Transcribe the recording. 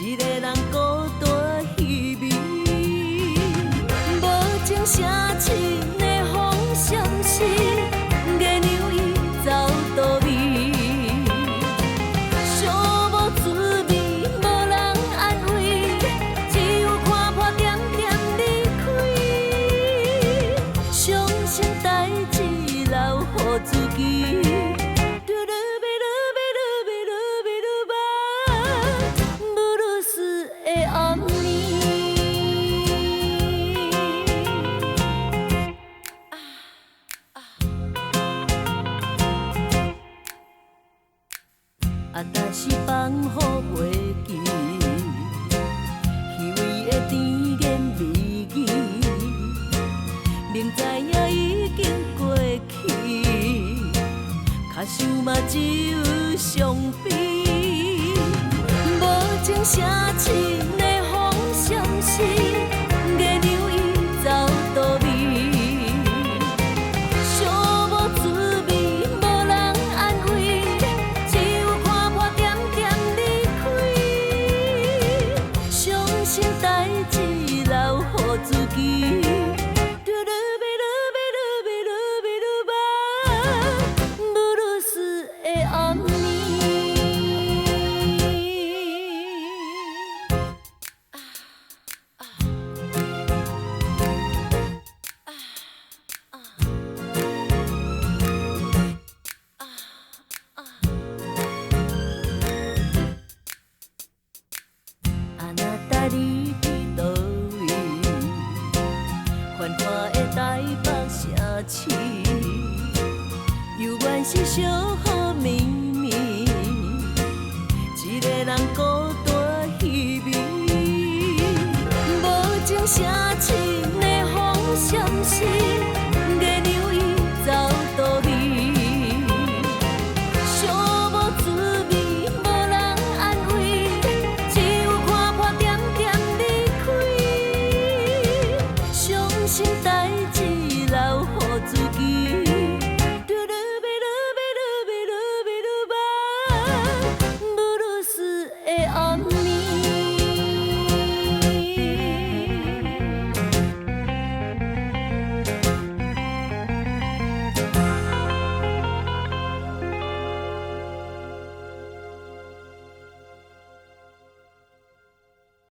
一个人孤单稀微，无情城市的风相思，月亮伊走倒位，寂无滋味，无人安慰，只有看破点点离开，伤心代志留予自己。但是放予袂记，虚伪的甜言蜜语，明知影已经过去，脚想嘛只有伤悲。无情城市的风相思，月亮伊走倒位，寂无滋味，无人安慰。代志留予自己，布鲁斯的暗暝。あなたに繁华的台北城市，犹原是小雨绵绵，一个人孤单稀微，无情城市的风相思。